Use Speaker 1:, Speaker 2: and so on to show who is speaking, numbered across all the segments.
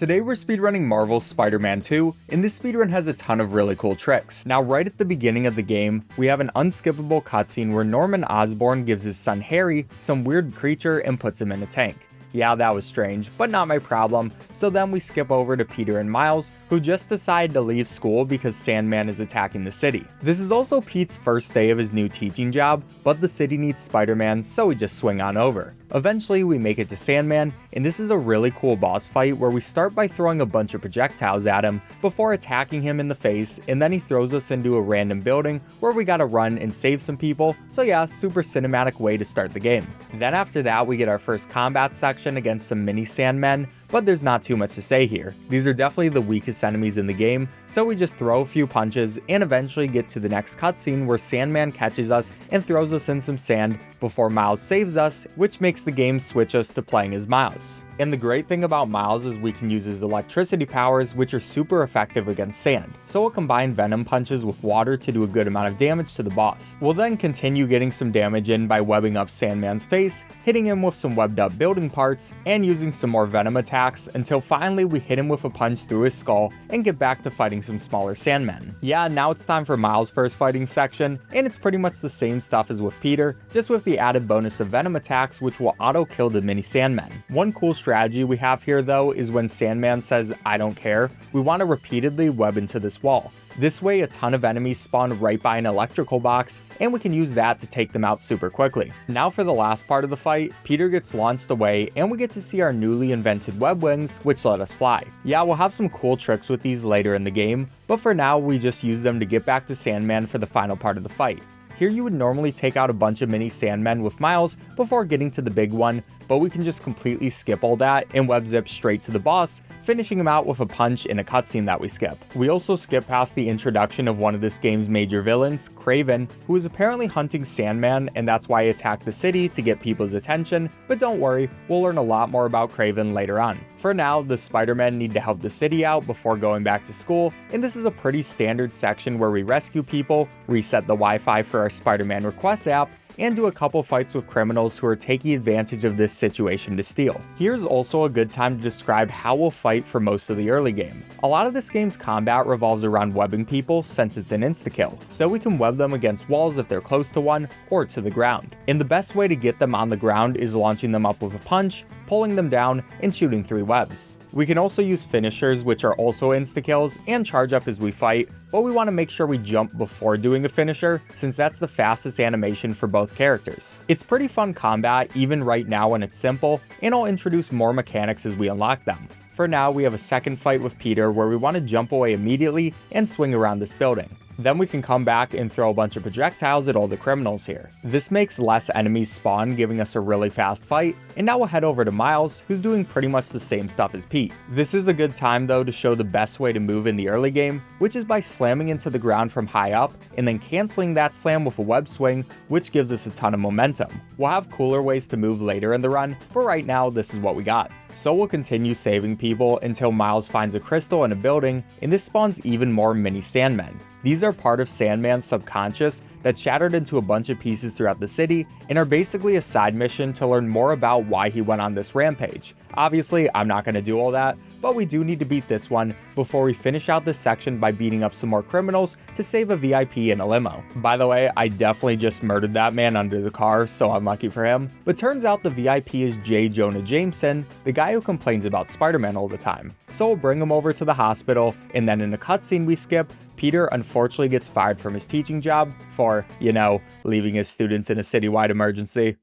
Speaker 1: Today we're speedrunning Marvel's Spider-Man 2, and this speedrun has a ton of really cool tricks. Now right at the beginning of the game, we have an unskippable cutscene where Norman Osborn gives his son Harry some weird creature and puts him in a tank. Yeah, that was strange, but not my problem. So then we skip over to Peter and Miles, who just decided to leave school because Sandman is attacking the city. This is also Pete's first day of his new teaching job, but the city needs Spider-Man, so we just swing on over. Eventually we make it to Sandman, and this is a really cool boss fight where we start by throwing a bunch of projectiles at him before attacking him in the face, and then he throws us into a random building where we gotta run and save some people. So yeah, super cinematic way to start the game. Then after that we get our first combat section against some mini Sandmen, but there's not too much to say here. These are definitely the weakest enemies in the game, so we just throw a few punches and eventually get to the next cutscene where Sandman catches us and throws us in some sand before Miles saves us, which makes the game switch us to playing as Miles. And the great thing about Miles is we can use his electricity powers, which are super effective against sand, so we'll combine venom punches with water to do a good amount of damage to the boss. We'll then continue getting some damage in by webbing up Sandman's face, hitting him with some webbed up building parts, and using some more venom attacks until finally we hit him with a punch through his skull and get back to fighting some smaller Sandmen. Yeah, now it's time for Miles' first fighting section, and it's pretty much the same stuff as with Peter, just with the added bonus of venom attacks, which will auto kill the mini Sandmen. One cool strategy we have here though is when Sandman says "I don't care," we want to repeatedly web into this wall. This way a ton of enemies spawn right by an electrical box, and we can use that to take them out super quickly. Now for the last part of the fight, Peter gets launched away and we get to see our newly invented web wings, which let us fly. Yeah, we'll have some cool tricks with these later in the game, but for now we just use them to get back to Sandman for the final part of the fight. Here you would normally take out a bunch of mini Sandmen with Miles before getting to the big one, but we can just completely skip all that and web zip straight to the boss, finishing him out with a punch in a cutscene that we skip. We also skip past the introduction of one of this game's major villains, Kraven, who is apparently hunting Sandman, and that's why he attacked the city to get people's attention, but don't worry, we'll learn a lot more about Kraven later on. For now, the Spider-Men need to help the city out before going back to school, and this is a pretty standard section where we rescue people, reset the Wi-Fi for our Spider-Man request app, and do a couple fights with criminals who are taking advantage of this situation to steal. Here's also a good time to describe how we'll fight for most of the early game. A lot of this game's combat revolves around webbing people since it's an insta-kill, so we can web them against walls if they're close to one, or to the ground. And the best way to get them on the ground is launching them up with a punch, pulling them down, and shooting 3 webs. We can also use finishers, which are also insta-kills, and charge up as we fight, but we want to make sure we jump before doing a finisher, since that's the fastest animation for both characters. It's pretty fun combat, even right now when it's simple, and I'll introduce more mechanics as we unlock them. For now, we have a second fight with Peter where we want to jump away immediately and swing around this building. Then we can come back and throw a bunch of projectiles at all the criminals here. This makes less enemies spawn, giving us a really fast fight, and now we'll head over to Miles, who's doing pretty much the same stuff as Pete. This is a good time though to show the best way to move in the early game, which is by slamming into the ground from high up, and then canceling that slam with a web swing, which gives us a ton of momentum. We'll have cooler ways to move later in the run, but right now this is what we got. So we'll continue saving people until Miles finds a crystal in a building, and this spawns even more mini Sandmen. These are part of Sandman's subconscious that shattered into a bunch of pieces throughout the city and are basically a side mission to learn more about why he went on this rampage. Obviously, I'm not going to do all that, but we do need to beat this one before we finish out this section by beating up some more criminals to save a VIP in a limo. By the way, I definitely just murdered that man under the car, so unlucky for him. But turns out the VIP is J. Jonah Jameson, the guy who complains about Spider-Man all the time. So we'll bring him over to the hospital, and then in a cutscene we skip, Peter unfortunately gets fired from his teaching job for, you know, leaving his students in a citywide emergency.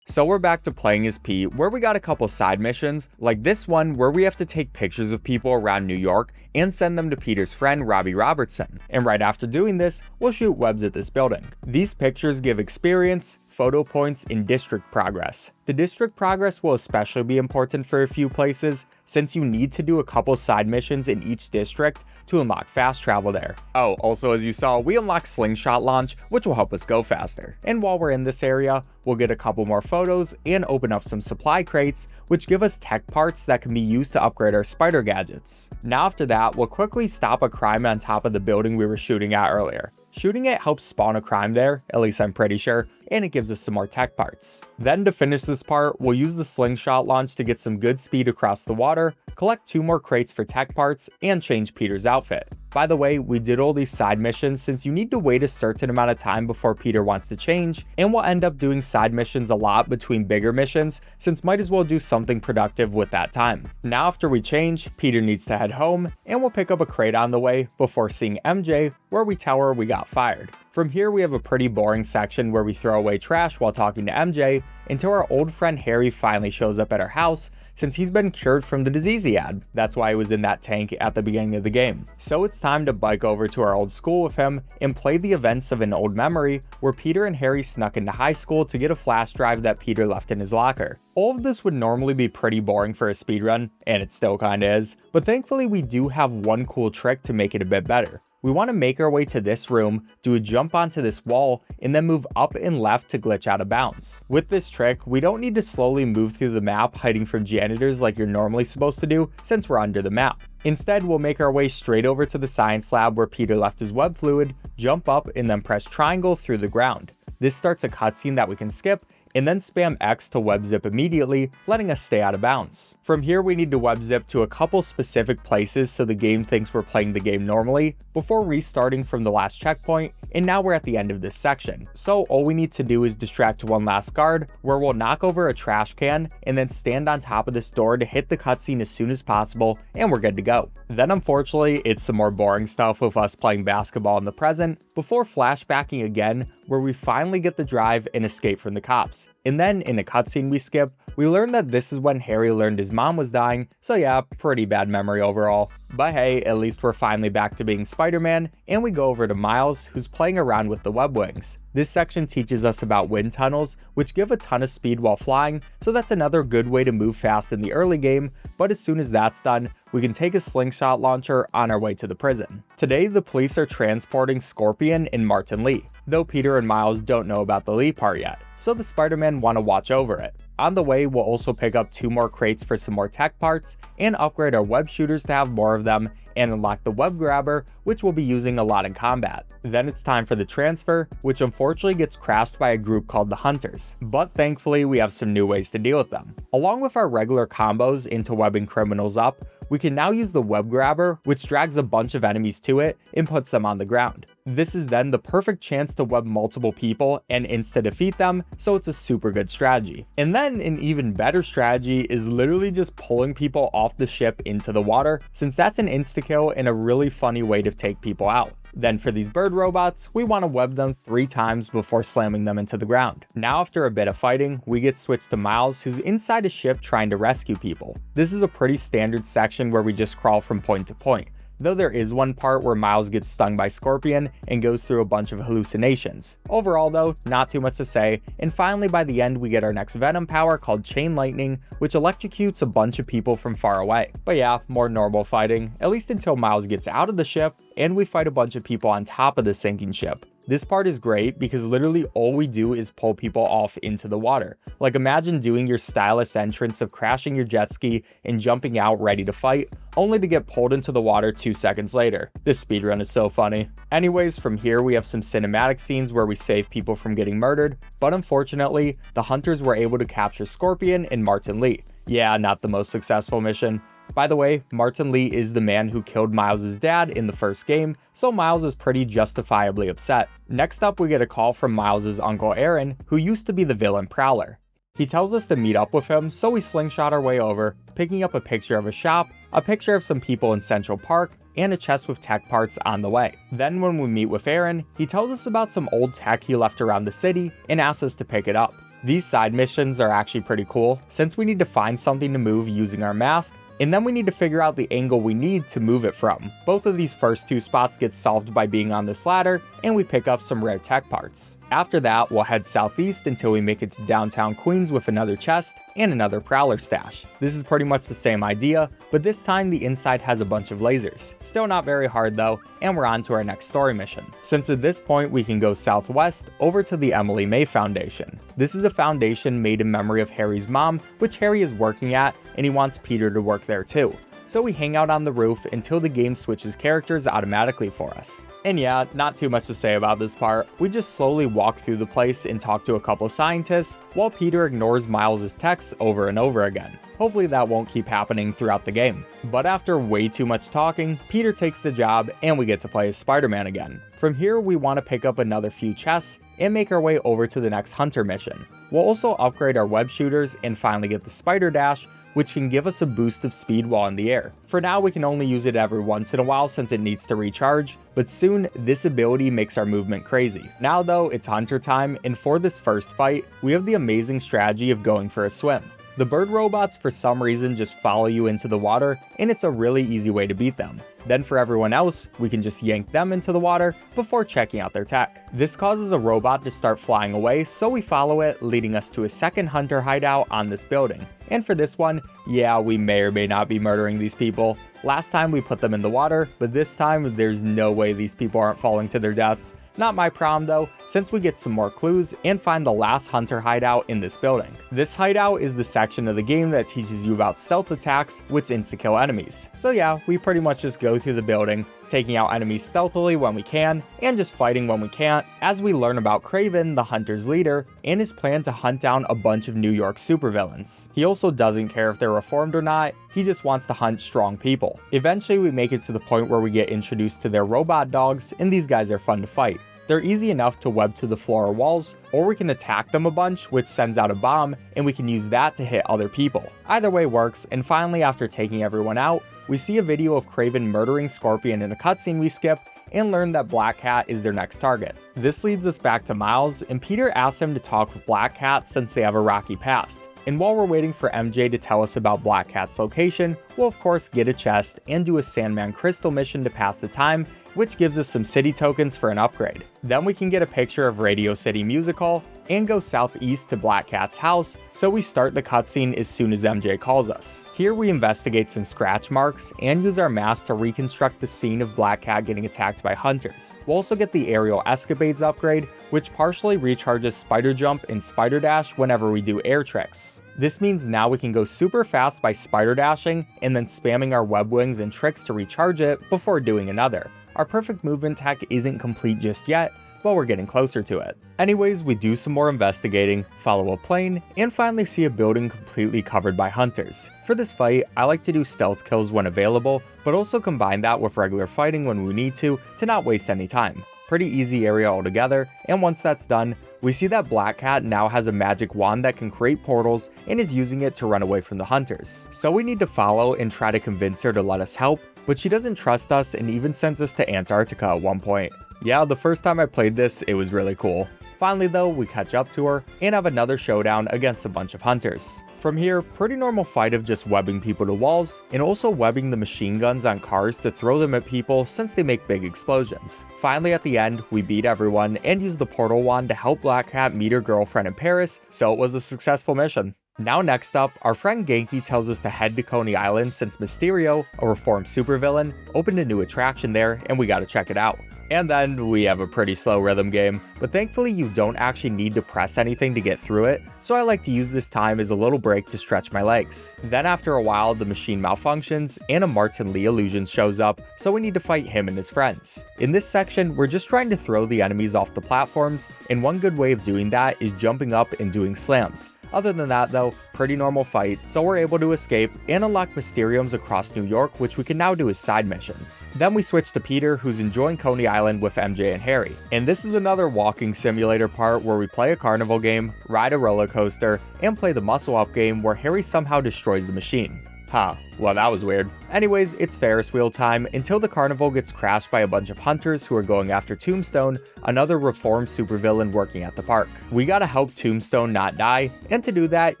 Speaker 1: So we're back to playing as Pete, where we got a couple side missions, like this one where we have to take pictures of people around New York and send them to Peter's friend Robbie Robertson. And right after doing this, we'll shoot webs at this building. These pictures give experience, photo points, and district progress. The district progress will especially be important for a few places, since you need to do a couple side missions in each district to unlock fast travel there. Oh, also as you saw, we unlock slingshot launch, which will help us go faster. And while we're in this area, we'll get a couple more photos and open up some supply crates, which give us tech parts that can be used to upgrade our spider gadgets. Now after that, we'll quickly stop a crime on top of the building we were shooting at earlier. Shooting it helps spawn a crime there, at least I'm pretty sure, and it gives us some more tech parts. Then to finish this part, we'll use the slingshot launch to get some good speed across the water, collect 2 more crates for tech parts, and change Peter's outfit. By the way, we did all these side missions since you need to wait a certain amount of time before Peter wants to change, and we'll end up doing side missions a lot between bigger missions since might as well do something productive with that time. Now after we change, Peter needs to head home, and we'll pick up a crate on the way before seeing MJ, where we tell her we got fired. From here we have a pretty boring section where we throw away trash while talking to MJ until our old friend Harry finally shows up at our house since he's been cured from the disease he had. That's why he was in that tank at the beginning of the game. So it's time to bike over to our old school with him and play the events of an old memory where Peter and Harry snuck into high school to get a flash drive that Peter left in his locker. All of this would normally be pretty boring for a speedrun, and it still kinda is, but thankfully we do have one cool trick to make it a bit better. We want to make our way to this room, do a jump onto this wall, and then move up and left to glitch out of bounds. With this trick, we don't need to slowly move through the map hiding from janitors like you're normally supposed to do since we're under the map. Instead, we'll make our way straight over to the science lab where Peter left his web fluid, jump up, and then press triangle through the ground. This starts a cutscene that we can skip, and then spam X to web zip immediately, letting us stay out of bounds. From here we need to web zip to a couple specific places so the game thinks we're playing the game normally, before restarting from the last checkpoint, and now we're at the end of this section. So all we need to do is distract one last guard, where we'll knock over a trash can, and then stand on top of this door to hit the cutscene as soon as possible, and we're good to go. Then unfortunately, it's some more boring stuff with us playing basketball in the present, before flashbacking again, where we finally get the drive and escape from the cops. And then in a cutscene we skip, we learn that this is when Harry learned his mom was dying, so yeah, pretty bad memory overall. But hey, at least we're finally back to being Spider-Man, and we go over to Miles, who's playing around with the web wings. This section teaches us about wind tunnels, which give a ton of speed while flying, so that's another good way to move fast in the early game, but as soon as that's done, we can take a slingshot launcher on our way to the prison. Today, the police are transporting Scorpion and Martin Lee, though Peter and Miles don't know about the Lee part yet, so the Spider-Men want to watch over it. On the way, we'll also pick up 2 more crates for some more tech parts, and upgrade our web shooters to have more of them, and unlock the web grabber, which we'll be using a lot in combat. Then it's time for the transfer, which unfortunately gets crashed by a group called the Hunters, but thankfully we have some new ways to deal with them. Along with our regular combos into webbing criminals up, we can now use the web grabber, which drags a bunch of enemies to it and puts them on the ground. This is then the perfect chance to web multiple people and insta-defeat them, so it's a super good strategy. And then an even better strategy is literally just pulling people off the ship into the water, since that's an insta-kill and a really funny way to take people out. Then for these bird robots, we want to web them 3 times before slamming them into the ground. Now after a bit of fighting, we get switched to Miles, who's inside a ship trying to rescue people. This is a pretty standard section where we just crawl from point to point, though there is one part where Miles gets stung by Scorpion and goes through a bunch of hallucinations. Overall though, not too much to say, and finally by the end we get our next Venom power called Chain Lightning, which electrocutes a bunch of people from far away. But yeah, more normal fighting, at least until Miles gets out of the ship, and we fight a bunch of people on top of the sinking ship. This part is great because literally all we do is pull people off into the water. Like imagine doing your stylish entrance of crashing your jet ski and jumping out ready to fight, only to get pulled into the water 2 seconds later. This speedrun is so funny. Anyways, from here we have some cinematic scenes where we save people from getting murdered, but unfortunately, the Hunters were able to capture Scorpion and Martin Lee. Yeah, not the most successful mission. By the way, Martin Lee is the man who killed Miles' dad in the first game, so Miles is pretty justifiably upset. Next up, we get a call from Miles' uncle Aaron, who used to be the villain Prowler. He tells us to meet up with him, so we slingshot our way over, picking up a picture of a shop, a picture of some people in Central Park, and a chest with tech parts on the way. Then when we meet with Aaron, he tells us about some old tech he left around the city and asks us to pick it up. These side missions are actually pretty cool, since we need to find something to move using our mask, and then we need to figure out the angle we need to move it from. Both of these first 2 spots get solved by being on this ladder, and we pick up some rare tech parts. After that, we'll head southeast until we make it to downtown Queens with another chest and another Prowler stash. This is pretty much the same idea, but this time the inside has a bunch of lasers. Still not very hard though, and we're on to our next story mission. Since at this point we can go southwest over to the Emily May Foundation. This is a foundation made in memory of Harry's mom, which Harry is working at, and he wants Peter to work there too. so we hang out on the roof until the game switches characters automatically for us. And yeah, not too much to say about this part. We just slowly walk through the place and talk to a couple scientists, while Peter ignores Miles' texts over and over again. Hopefully that won't keep happening throughout the game. But after way too much talking, Peter takes the job and we get to play as Spider-Man again. From here, we want to pick up another few chests and make our way over to the next hunter mission. We'll also upgrade our web shooters and finally get the Spider Dash, which can give us a boost of speed while in the air. For now, we can only use it every once in a while since it needs to recharge, but soon this ability makes our movement crazy. Now though, it's hunter time, and for this first fight, we have the amazing strategy of going for a swim. The bird robots for some reason just follow you into the water, and it's a really easy way to beat them. Then for everyone else, we can just yank them into the water before checking out their tech. This causes a robot to start flying away, so we follow it, leading us to a second hunter hideout on this building. And for this one, yeah, we may or may not be murdering these people. Last time we put them in the water, but this time there's no way these people aren't falling to their deaths. Not my problem though, since we get some more clues and find the last hunter hideout in this building. This hideout is the section of the game that teaches you about stealth attacks, which insta-kill enemies. So yeah, we pretty much just go through the building, taking out enemies stealthily when we can, and just fighting when we can't, as we learn about Kraven, the hunter's leader, and his plan to hunt down a bunch of New York supervillains. He also doesn't care if they're reformed or not, he just wants to hunt strong people. Eventually we make it to the point where we get introduced to their robot dogs, and these guys are fun to fight. They're easy enough to web to the floor or walls, or we can attack them a bunch, which sends out a bomb, and we can use that to hit other people. Either way works, and finally after taking everyone out, we see a video of Kraven murdering Scorpion in a cutscene we skip, and learn that Black Cat is their next target. This leads us back to Miles, and Peter asks him to talk with Black Cat since they have a rocky past. And while we're waiting for MJ to tell us about Black Cat's location, we'll of course get a chest and do a Sandman Crystal mission to pass the time, which gives us some city tokens for an upgrade. Then we can get a picture of Radio City Music Hall and go southeast to Black Cat's house, so we start the cutscene as soon as MJ calls us. Here we investigate some scratch marks and use our mask to reconstruct the scene of Black Cat getting attacked by hunters. We'll also get the aerial escapades upgrade, which partially recharges Spider Jump and Spider Dash whenever we do air tricks. This means now we can go super fast by spider dashing and then spamming our web wings and tricks to recharge it before doing another. Our perfect movement tech isn't complete just yet, but we're getting closer to it. Anyways, we do some more investigating, follow a plane, and finally see a building completely covered by hunters. For this fight, I like to do stealth kills when available, but also combine that with regular fighting when we need to not waste any time. Pretty easy area altogether, and once that's done, we see that Black Cat now has a magic wand that can create portals and is using it to run away from the hunters. So we need to follow and try to convince her to let us help, but she doesn't trust us and even sends us to Antarctica at one point. Yeah, the first time I played this, it was really cool. Finally though, we catch up to her and have another showdown against a bunch of hunters. From here, pretty normal fight of just webbing people to walls, and also webbing the machine guns on cars to throw them at people since they make big explosions. Finally at the end, we beat everyone and use the portal wand to help Black Cat meet her girlfriend in Paris, so it was a successful mission. Now next up, our friend Genki tells us to head to Coney Island since Mysterio, a reformed supervillain, opened a new attraction there and we gotta check it out. And then we have a pretty slow rhythm game, but thankfully you don't actually need to press anything to get through it, so I like to use this time as a little break to stretch my legs. Then after a while, the machine malfunctions and a Martin Lee illusion shows up, so we need to fight him and his friends. In this section, we're just trying to throw the enemies off the platforms, and one good way of doing that is jumping up and doing slams. Other than that though, pretty normal fight, so we're able to escape and unlock Mysteriums across New York, which we can now do as side missions. Then we switch to Peter, who's enjoying Coney Island with MJ and Harry. And this is another walking simulator part where we play a carnival game, ride a roller coaster, and play the muscle up game where Harry somehow destroys the machine. Huh, well that was weird. Anyways, it's Ferris wheel time until the carnival gets crashed by a bunch of hunters who are going after Tombstone, another reformed supervillain working at the park. We gotta help Tombstone not die, and to do that,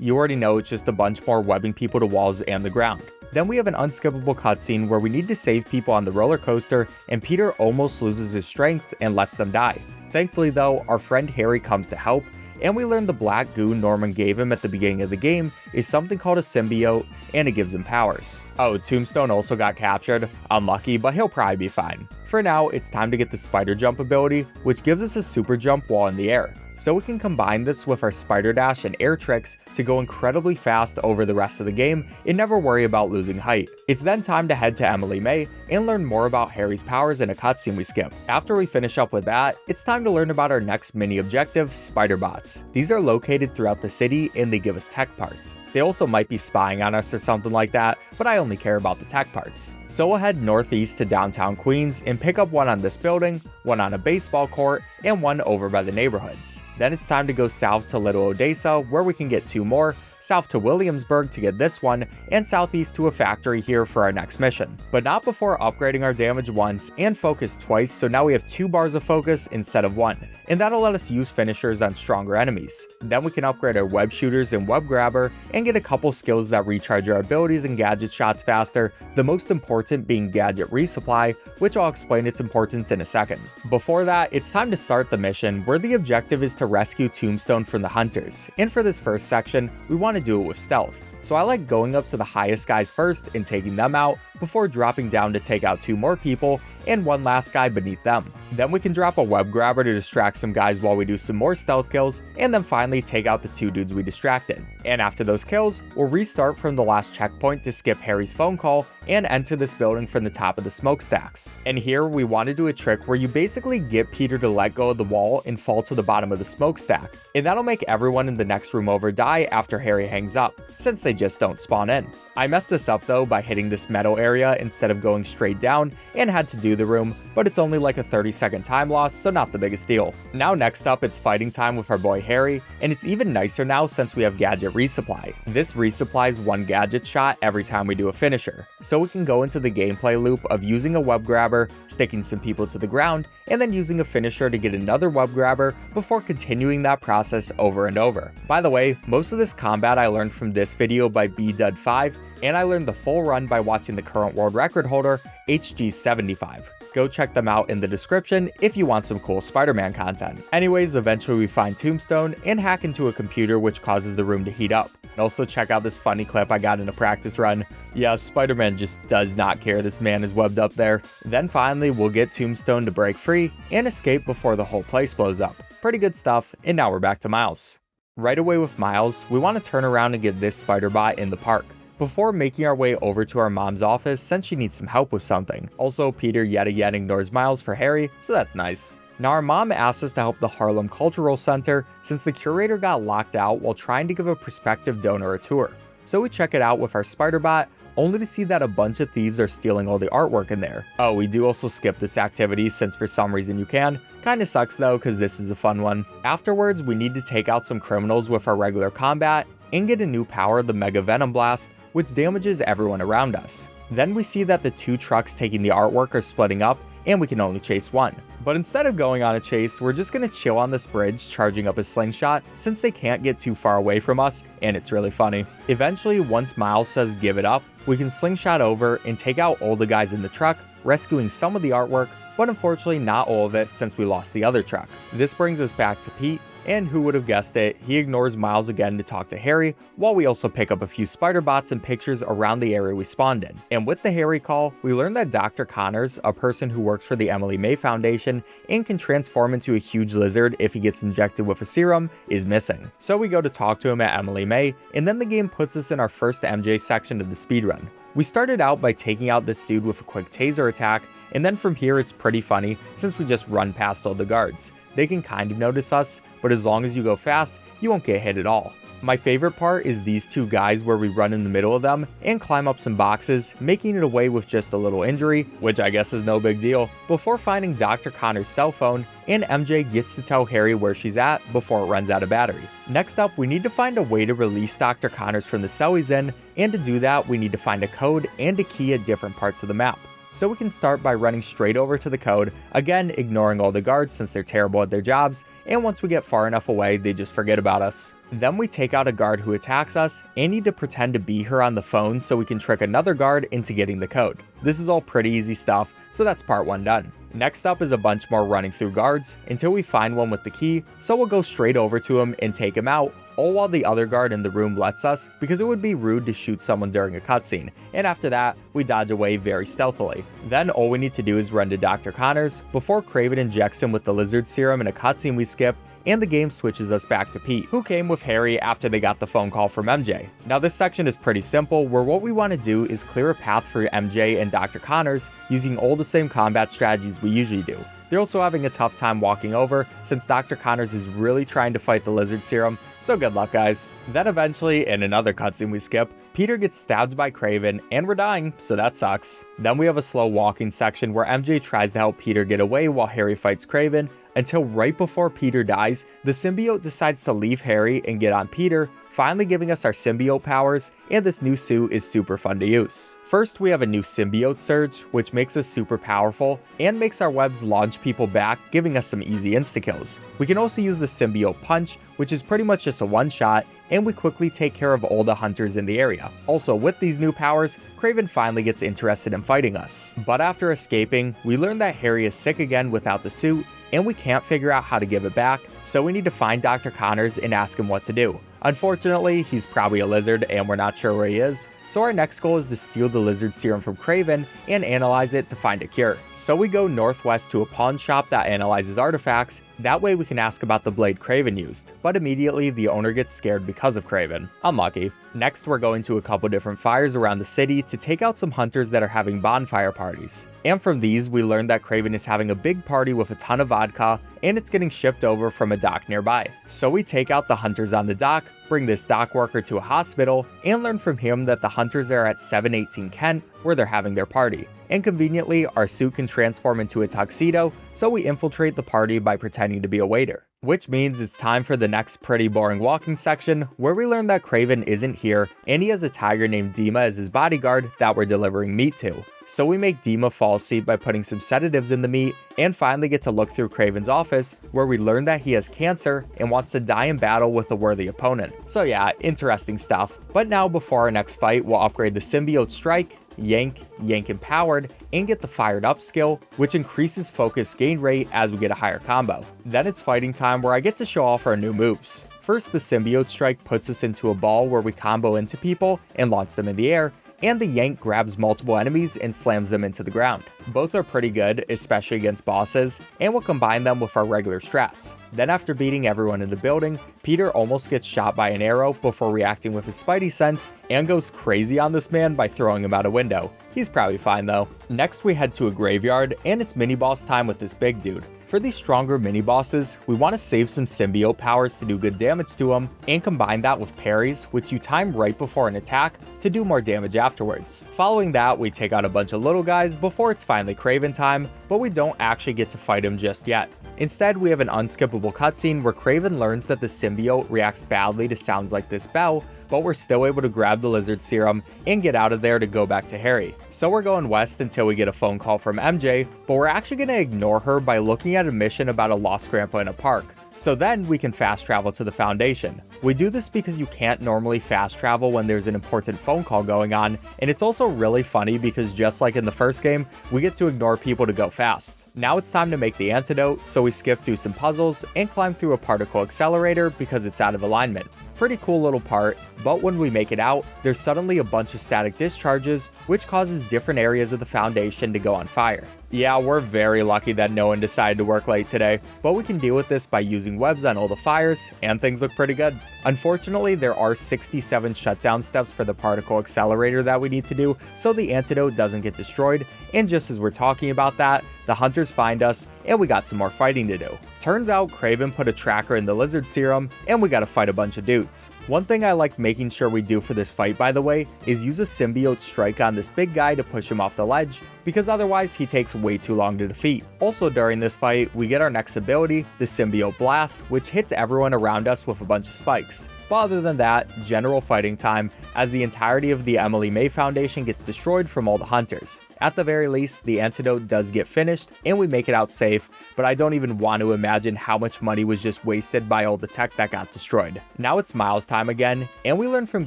Speaker 1: you already know it's just a bunch more webbing people to walls and the ground. Then we have an unskippable cutscene where we need to save people on the roller coaster, and Peter almost loses his strength and lets them die. Thankfully though, our friend Harry comes to help, and we learn the black goo Norman gave him at the beginning of the game is something called a symbiote, and it gives him powers. Oh, Tombstone also got captured. Unlucky, but he'll probably be fine. For now, it's time to get the spider jump ability, which gives us a super jump while in the air. so we can combine this with our spider dash and air tricks to go incredibly fast over the rest of the game and never worry about losing height. It's then time to head to Emily May and learn more about Harry's powers in a cutscene we skip. After we finish up with that, it's time to learn about our next mini objective, spider bots. These are located throughout the city and they give us tech parts. They also might be spying on us or something like that, but I only care about the tech parts. So we'll head northeast to downtown Queens and pick up one on this building, one on a baseball court, and one over by the neighborhoods. Then it's time to go south to Little Odessa, where we can get 2 more, south to Williamsburg to get this one, and southeast to a factory here for our next mission. But not before upgrading our damage once and focus twice, so now we have 2 bars of focus instead of 1, and that'll let us use finishers on stronger enemies. Then we can upgrade our web shooters and web grabber and get a couple skills that recharge our abilities and gadget shots faster, the most important being gadget resupply, which I'll explain its importance in a second. Before that, it's time to start the mission, where the objective is to rescue Tombstone from the hunters, and for this first section, we want to do it with stealth. So I like going up to the highest guys first and taking them out, before dropping down to take out 2 more people and 1 last guy beneath them. Then we can drop a web grabber to distract some guys while we do some more stealth kills, and then finally take out the 2 dudes we distracted. And after those kills, we'll restart from the last checkpoint to skip Harry's phone call and enter this building from the top of the smokestacks. And here we want to do a trick where you basically get Peter to let go of the wall and fall to the bottom of the smokestack, and that'll make everyone in the next room over die after Harry hangs up, since they just don't spawn in. I messed this up though by hitting this metal area instead of going straight down and had to do the room, but it's only like a 30-second time loss, so not the biggest deal. Now next up, it's fighting time with our boy Harry, and it's even nicer now since we have gadget resupply. This resupplies 1 gadget shot every time we do a finisher, so we can go into the gameplay loop of using a web grabber, sticking some people to the ground, and then using a finisher to get another web grabber before continuing that process over and over. By the way, most of this combat I learned from this video by BDud5, and I learned the full run by watching the current world record holder, HG75. Go check them out in the description if you want some cool Spider-Man content. Anyways, eventually we find Tombstone and hack into a computer, which causes the room to heat up. And also check out this funny clip I got in a practice run. Yeah, Spider-Man just does not care this man is webbed up there. Then finally we'll get Tombstone to break free and escape before the whole place blows up. Pretty good stuff, and now we're back to Miles. Right away with Miles, we want to turn around and get this spider bot in the park, before making our way over to our mom's office since she needs some help with something. Also, Peter yet again ignores Miles for Harry, so that's nice. Now our mom asked us to help the Harlem Cultural Center since the curator got locked out while trying to give a prospective donor a tour. So we check it out with our spider bot, only to see that a bunch of thieves are stealing all the artwork in there. Oh, we do also skip this activity since for some reason you can. Kinda sucks though, cause this is a fun one. Afterwards, we need to take out some criminals with our regular combat and get a new power, the Mega Venom Blast, which damages everyone around us. Then we see that the 2 trucks taking the artwork are splitting up and we can only chase 1. But instead of going on a chase, we're just gonna chill on this bridge charging up a slingshot since they can't get too far away from us, and it's really funny. Eventually, once Miles says give it up, we can slingshot over and take out all the guys in the truck, rescuing some of the artwork, but unfortunately not all of it since we lost the other truck. This brings us back to Pete, and who would have guessed it, he ignores Miles again to talk to Harry, while we also pick up a few spider bots and pictures around the area we spawned in. And with the Harry call, we learn that Dr. Connors, a person who works for the Emily May Foundation and can transform into a huge lizard if he gets injected with a serum, is missing. So we go to talk to him at Emily May, and then the game puts us in our first MJ section of the speedrun. We started out by taking out this dude with a quick taser attack, and then from here it's pretty funny since we just run past all the guards. They can kind of notice us, but as long as you go fast, you won't get hit at all. My favorite part is these 2 guys where we run in the middle of them and climb up some boxes, making it away with just a little injury, which I guess is no big deal, before finding Dr. Connor's cell phone, and MJ gets to tell Harry where she's at before it runs out of battery. Next up, we need to find a way to release Dr. Connors from the cell he's in, and to do that, we need to find a code and a key at different parts of the map. So we can start by running straight over to the code, again ignoring all the guards since they're terrible at their jobs, and once we get far enough away, they just forget about us. Then we take out a guard who attacks us and need to pretend to be her on the phone so we can trick another guard into getting the code. This is all pretty easy stuff, so that's part 1 done. Next up is a bunch more running through guards until we find one with the key, so we'll go straight over to him and take him out, all while the other guard in the room lets us because it would be rude to shoot someone during a cutscene, and after that, we dodge away very stealthily. Then all we need to do is run to Dr. Connors before Kraven injects him with the lizard serum in a cutscene we skip, and the game switches us back to Pete, who came with Harry after they got the phone call from MJ. Now this section is pretty simple, where what we want to do is clear a path for MJ and Dr. Connors using all the same combat strategies we usually do. They're also having a tough time walking over, since Dr. Connors is really trying to fight the lizard serum, so good luck guys. Then eventually, in another cutscene we skip, Peter gets stabbed by Kraven, and we're dying, so that sucks. Then we have a slow walking section where MJ tries to help Peter get away while Harry fights Kraven, until right before Peter dies, the symbiote decides to leave Harry and get on Peter, finally giving us our symbiote powers, and this new suit is super fun to use. First, we have a new symbiote surge, which makes us super powerful, and makes our webs launch people back, giving us some easy insta-kills. We can also use the symbiote punch, which is pretty much just a one-shot, and we quickly take care of all the hunters in the area. Also, with these new powers, Kraven finally gets interested in fighting us. But after escaping, we learn that Harry is sick again without the suit, and we can't figure out how to give it back, so we need to find Dr. Connors and ask him what to do. Unfortunately, he's probably a lizard and we're not sure where he is, so our next goal is to steal the lizard serum from Kraven and analyze it to find a cure. So we go northwest to a pawn shop that analyzes artifacts, that way we can ask about the blade Kraven used, but immediately the owner gets scared because of Kraven. Unlucky. Next, we're going to a couple different fires around the city to take out some hunters that are having bonfire parties. And from these, we learn that Kraven is having a big party with a ton of vodka, and it's getting shipped over from a dock nearby. So we take out the hunters on the dock, bring this dock worker to a hospital, and learn from him that the hunters are at 718 Kent, where they're having their party. And conveniently, our suit can transform into a tuxedo, so we infiltrate the party by pretending to be a waiter. Which means it's time for the next pretty boring walking section, where we learn that Kraven isn't here, and he has a tiger named Dima as his bodyguard that we're delivering meat to. So we make Dima fall asleep by putting some sedatives in the meat, and finally get to look through Kraven's office, where we learn that he has cancer and wants to die in battle with a worthy opponent. So yeah, interesting stuff. But now before our next fight, we'll upgrade the symbiote strike, yank empowered, and get the fired up skill, which increases focus gain rate as we get a higher combo. Then it's fighting time, where I get to show off our new moves. First, the symbiote strike puts us into a ball where we combo into people and launch them in the air, and the yank grabs multiple enemies and slams them into the ground. Both are pretty good, especially against bosses, and we'll combine them with our regular strats. Then after beating everyone in the building, Peter almost gets shot by an arrow before reacting with his spidey sense and goes crazy on this man by throwing him out a window. He's probably fine though. Next we head to a graveyard, and it's mini boss time with this big dude. For these stronger mini bosses, we want to save some symbiote powers to do good damage to them, and combine that with parries, which you time right before an attack to do more damage afterwards. Following that, we take out a bunch of little guys before it's finally Kraven time, but we don't actually get to fight him just yet. Instead, we have an unskippable cutscene where Kraven learns that the symbiote reacts badly to sounds like this bell, but we're still able to grab the lizard serum and get out of there to go back to Harry. So we're going west until we get a phone call from MJ, but we're actually going to ignore her by looking at a mission about a lost grandpa in a park. So then we can fast travel to the Foundation. We do this because you can't normally fast travel when there's an important phone call going on, and it's also really funny because just like in the first game, we get to ignore people to go fast. Now it's time to make the antidote, so we skip through some puzzles and climb through a particle accelerator because it's out of alignment. Pretty cool little part, but when we make it out, there's suddenly a bunch of static discharges, which causes different areas of the Foundation to go on fire. Yeah, we're very lucky that no one decided to work late today, but we can deal with this by using webs on all the fires, and things look pretty good. Unfortunately, there are 67 shutdown steps for the particle accelerator that we need to do, so the antidote doesn't get destroyed, and just as we're talking about that, the hunters find us, and we got some more fighting to do. Turns out Kraven put a tracker in the lizard serum, and we gotta fight a bunch of dudes. One thing I like making sure we do for this fight, by the way, is use a symbiote strike on this big guy to push him off the ledge, because otherwise he takes way too long to defeat. Also during this fight, we get our next ability, the symbiote blast, which hits everyone around us with a bunch of spikes. But other than that, general fighting time, as the entirety of the Emily May Foundation gets destroyed from all the hunters. At the very least, the antidote does get finished, and we make it out safe, but I don't even want to imagine how much money was just wasted by all the tech that got destroyed. Now it's Miles time again, and we learn from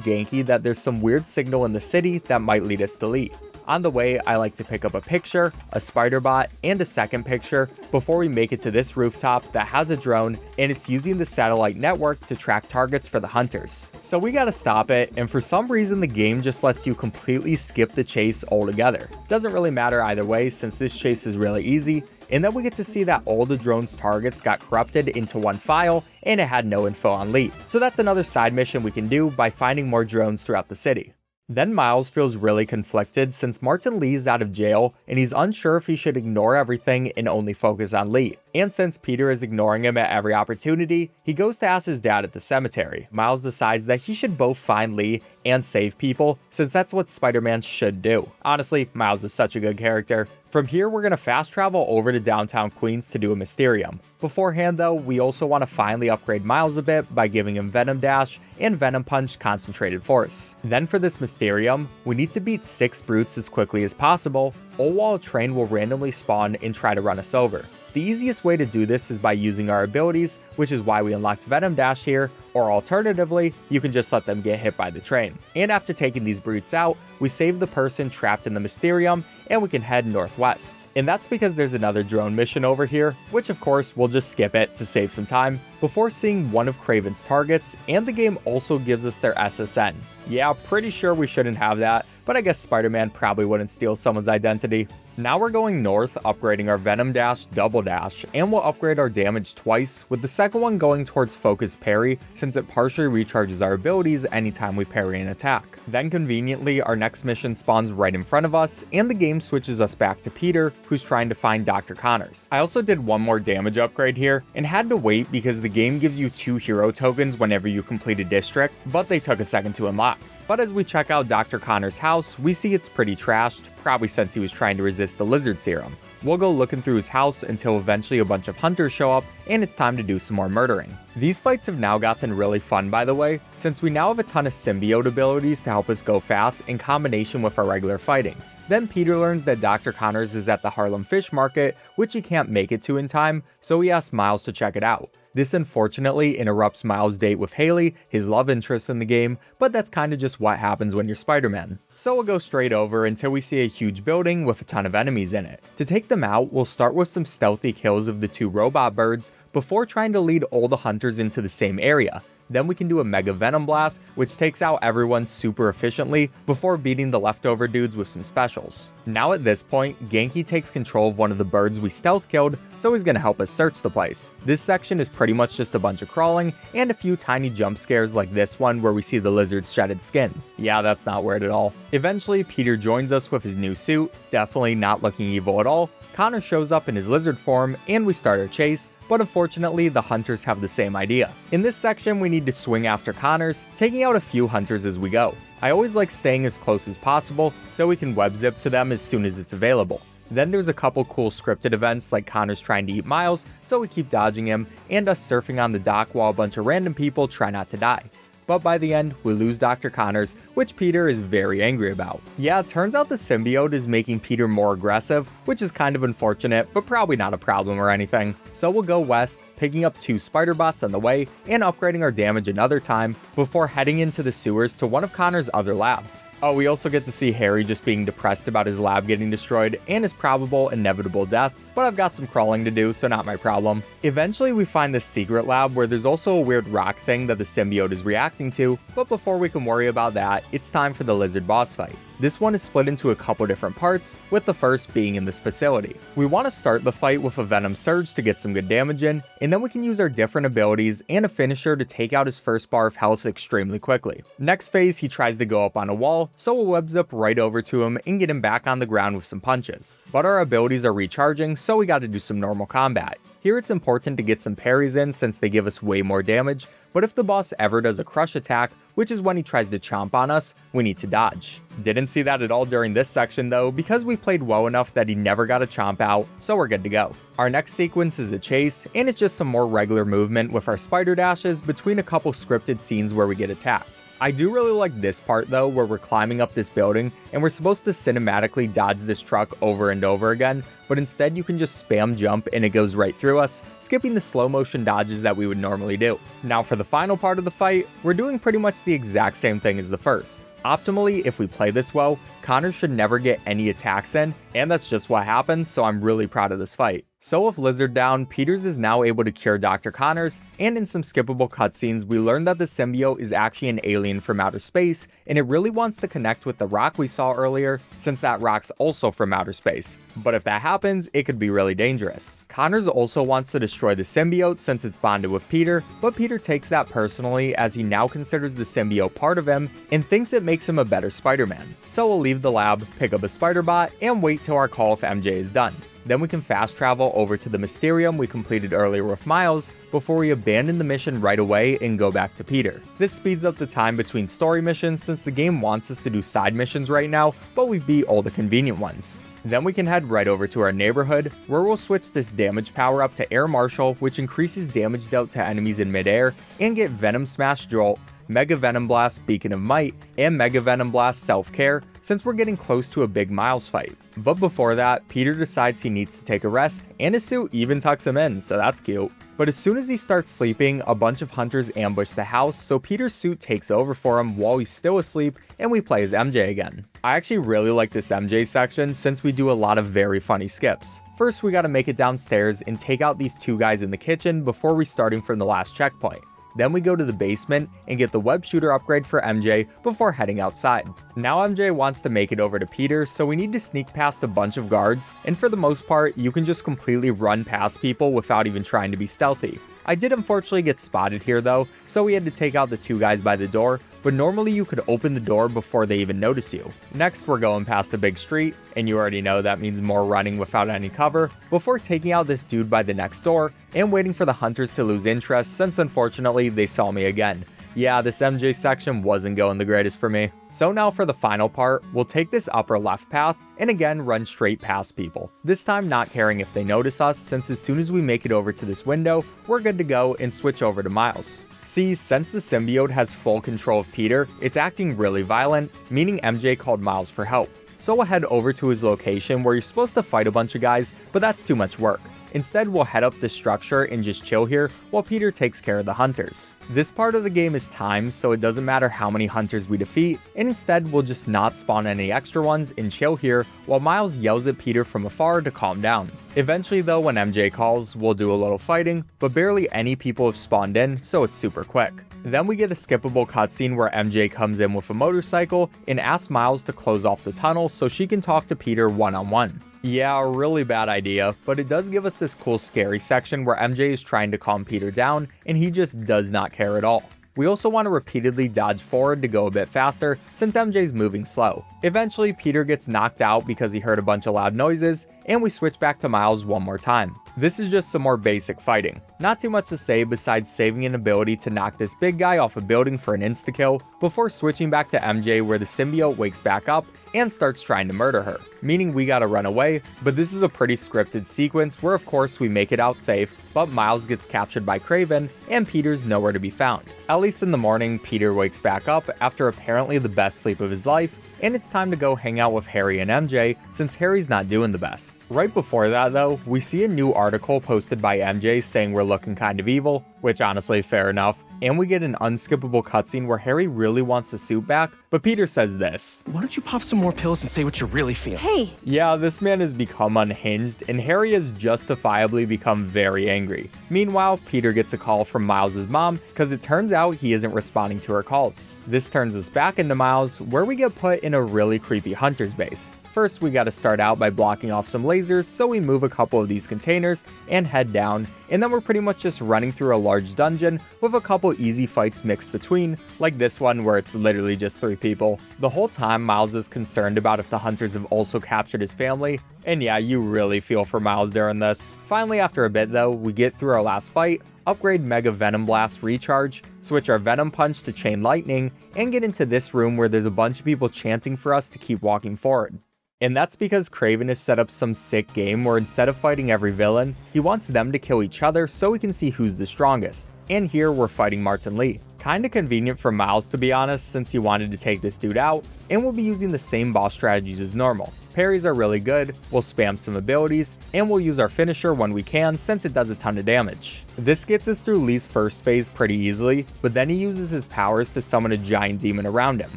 Speaker 1: Genki that there's some weird signal in the city that might lead us to Lee. On the way, I like to pick up a picture, a spider bot, and a second picture before we make it to this rooftop that has a drone, and it's using the satellite network to track targets for the hunters. So we gotta stop it, and for some reason the game just lets you completely skip the chase altogether. Doesn't really matter either way since this chase is really easy, and then we get to see that all the drone's targets got corrupted into one file and it had no info on Lee. So that's another side mission we can do by finding more drones throughout the city. Then Miles feels really conflicted since Martin Lee is out of jail and he's unsure if he should ignore everything and only focus on Lee. And since Peter is ignoring him at every opportunity, he goes to ask his dad at the cemetery. Miles decides that he should both find Lee and save people since that's what Spider-Man should do. Honestly, Miles is such a good character. From here, we're going to fast travel over to downtown Queens to do a Mysterium. Beforehand though, we also want to finally upgrade Miles a bit by giving him Venom Dash and Venom Punch Concentrated Force. Then for this Mysterium, we need to beat 6 brutes as quickly as possible, all while a train will randomly spawn and try to run us over. The easiest way to do this is by using our abilities, which is why we unlocked Venom Dash here, or alternatively, you can just let them get hit by the train. And after taking these brutes out, we save the person trapped in the Mysterium, and we can head northwest. And that's because there's another drone mission over here, which of course we'll just skip it to save some time, before seeing one of Kraven's targets, and the game also gives us their SSN. Yeah, pretty sure we shouldn't have that, but I guess Spider-Man probably wouldn't steal someone's identity. Now we're going north, upgrading our Venom Dash Double Dash, and we'll upgrade our damage twice, with the second one going towards Focus Parry, since it partially recharges our abilities anytime we parry an attack. Then conveniently, our next mission spawns right in front of us, and the game switches us back to Peter, who's trying to find Dr. Connors. I also did one more damage upgrade here, and had to wait because the game gives you 2 hero tokens whenever you complete a district, but they took a second to unlock. But as we check out Dr. Connor's house, we see it's pretty trashed, probably since he was trying to resist the lizard serum. We'll go looking through his house until eventually a bunch of hunters show up and it's time to do some more murdering. These fights have now gotten really fun, by the way, since we now have a ton of symbiote abilities to help us go fast in combination with our regular fighting. Then Peter learns that Dr. Connors is at the Harlem Fish Market, which he can't make it to in time, so he asks Miles to check it out. This unfortunately interrupts Miles' date with Haley, his love interest in the game, but that's kinda just what happens when you're Spider-Man. So we'll go straight over until we see a huge building with a ton of enemies in it. To take them out, we'll start with some stealthy kills of the 2 robot birds before trying to lead all the hunters into the same area. Then we can do a Mega Venom Blast, which takes out everyone super efficiently before beating the leftover dudes with some specials. Now at this point, Genki takes control of one of the birds we stealth killed, so he's gonna help us search the place. This section is pretty much just a bunch of crawling and a few tiny jump scares like this one where we see the lizard's shredded skin. Yeah, that's not weird at all. Eventually, Peter joins us with his new suit, definitely not looking evil at all. Connor shows up in his lizard form and we start our chase, but unfortunately the hunters have the same idea. In this section we need to swing after Connors, taking out a few hunters as we go. I always like staying as close as possible so we can web zip to them as soon as it's available. Then there's a couple cool scripted events like Connors trying to eat Miles, so we keep dodging him, and us surfing on the dock while a bunch of random people try not to die. But by the end, we lose Dr. Connors, which Peter is very angry about. Yeah, it turns out the symbiote is making Peter more aggressive, which is kind of unfortunate, but probably not a problem or anything. So we'll go west, picking up 2 spider bots on the way, and upgrading our damage another time, before heading into the sewers to one of Connor's other labs. Oh, we also get to see Harry just being depressed about his lab getting destroyed and his probable inevitable death, but I've got some crawling to do, so not my problem. Eventually we find this secret lab where there's also a weird rock thing that the symbiote is reacting to, but before we can worry about that, it's time for the lizard boss fight. This one is split into a couple different parts, with the first being in this facility. We want to start the fight with a Venom Surge to get some good damage in, and then we can use our different abilities and a finisher to take out his first bar of health extremely quickly. Next phase, he tries to go up on a wall, so we'll web zip right over to him and get him back on the ground with some punches. But our abilities are recharging, so we gotta do some normal combat. Here it's important to get some parries in since they give us way more damage, but if the boss ever does a crush attack, which is when he tries to chomp on us, we need to dodge. Didn't see that at all during this section though, because we played well enough that he never got a chomp out, so we're good to go. Our next sequence is a chase, and it's just some more regular movement with our spider dashes between a couple scripted scenes where we get attacked. I do really like this part though, where we're climbing up this building and we're supposed to cinematically dodge this truck over and over again, but instead you can just spam jump and it goes right through us, skipping the slow motion dodges that we would normally do. Now for the final part of the fight, we're doing pretty much the exact same thing as the first. Optimally, if we play this well, Connor should never get any attacks in, and that's just what happened, so I'm really proud of this fight. So with Lizard down, Peters is now able to cure Dr. Connors, and in some skippable cutscenes, we learn that the symbiote is actually an alien from outer space, and it really wants to connect with the rock we saw earlier, since that rock's also from outer space. But if that happens, it could be really dangerous. Connors also wants to destroy the symbiote since it's bonded with Peter, but Peter takes that personally as he now considers the symbiote part of him, and thinks it makes him a better Spider-Man. So we'll leave the lab, pick up a spider bot, and wait till our call if MJ is done. Then we can fast travel over to the Mysterium we completed earlier with Miles before we abandon the mission right away and go back to Peter. This speeds up the time between story missions since the game wants us to do side missions right now, but we've beat all the convenient ones. Then we can head right over to our neighborhood, where we'll switch this damage power up to Air Marshal, which increases damage dealt to enemies in midair, and get Venom Smash Jolt, Mega Venom Blast Beacon of Might, and Mega Venom Blast Self-Care, since we're getting close to a big Miles fight. But before that, Peter decides he needs to take a rest, and his suit even tucks him in, so that's cute. But as soon as he starts sleeping, a bunch of hunters ambush the house, so Peter's suit takes over for him while he's still asleep, and we play as MJ again. I actually really like this MJ section since we do a lot of very funny skips. First, we gotta make it downstairs and take out these two guys in the kitchen before restarting from the last checkpoint. Then we go to the basement and get the web shooter upgrade for MJ before heading outside. Now MJ wants to make it over to Peter, so we need to sneak past a bunch of guards, and for the most part, you can just completely run past people without even trying to be stealthy. I did unfortunately get spotted here though, so we had to take out the two guys by the door, but normally you could open the door before they even notice you. Next, we're going past a big street, and you already know that means more running without any cover, before taking out this dude by the next door, and waiting for the hunters to lose interest since unfortunately they saw me again. Yeah, this MJ section wasn't going the greatest for me. So now for the final part, we'll take this upper left path, and again run straight past people. This time not caring if they notice us, since as soon as we make it over to this window, we're good to go and switch over to Miles. See, since the symbiote has full control of Peter, it's acting really violent, meaning MJ called Miles for help. So we'll head over to his location where you're supposed to fight a bunch of guys, but that's too much work. Instead, we'll head up this structure and just chill here while Peter takes care of the hunters. This part of the game is timed, so it doesn't matter how many hunters we defeat, and instead we'll just not spawn any extra ones and chill here while Miles yells at Peter from afar to calm down. Eventually though, when MJ calls, we'll do a little fighting, but barely any people have spawned in, so it's super quick. Then we get a skippable cutscene where MJ comes in with a motorcycle and asks Miles to close off the tunnel so she can talk to Peter one-on-one. Yeah, a really bad idea, but it does give us this cool scary section where MJ is trying to calm Peter down and he just does not care at all. We also want to repeatedly dodge forward to go a bit faster since MJ's moving slow. Eventually, Peter gets knocked out because he heard a bunch of loud noises, and we switch back to Miles one more time. This is just some more basic fighting. Not too much to say besides saving an ability to knock this big guy off a building for an insta-kill, before switching back to MJ where the symbiote wakes back up and starts trying to murder her, meaning we gotta run away, but this is a pretty scripted sequence where of course we make it out safe, but Miles gets captured by Kraven and Peter's nowhere to be found. At least in the morning, Peter wakes back up after apparently the best sleep of his life, and it's time to go hang out with Harry and MJ since Harry's not doing the best. Right before that though, we see a new article posted by MJ saying we're looking kind of evil, which honestly fair enough, and we get an unskippable cutscene where Harry really wants the suit back, but Peter says this.
Speaker 2: Why don't you pop some more pills and say what you really feel?
Speaker 3: Hey!
Speaker 1: Yeah, this man has become unhinged, and Harry has justifiably become very angry. Meanwhile, Peter gets a call from Miles' mom, because it turns out he isn't responding to her calls. This turns us back into Miles, where we get put in a really creepy hunter's base. First, we gotta start out by blocking off some lasers, so we move a couple of these containers and head down, and then we're pretty much just running through a large dungeon with a couple easy fights mixed between, like this one where it's literally just 3 people. The whole time Miles is concerned about if the hunters have also captured his family, and yeah, you really feel for Miles during this. Finally, after a bit though, we get through our last fight, upgrade Mega Venom Blast Recharge, switch our Venom Punch to Chain Lightning, and get into this room where there's a bunch of people chanting for us to keep walking forward. And that's because Kraven has set up some sick game where instead of fighting every villain, he wants them to kill each other so we can see who's the strongest. And here we're fighting Martin Lee. Kinda convenient for Miles to be honest, since he wanted to take this dude out, and we'll be using the same boss strategies as normal. parries are really good, we'll spam some abilities, and we'll use our finisher when we can since it does a ton of damage. This gets us through Lee's first phase pretty easily, but then he uses his powers to summon a giant demon around him.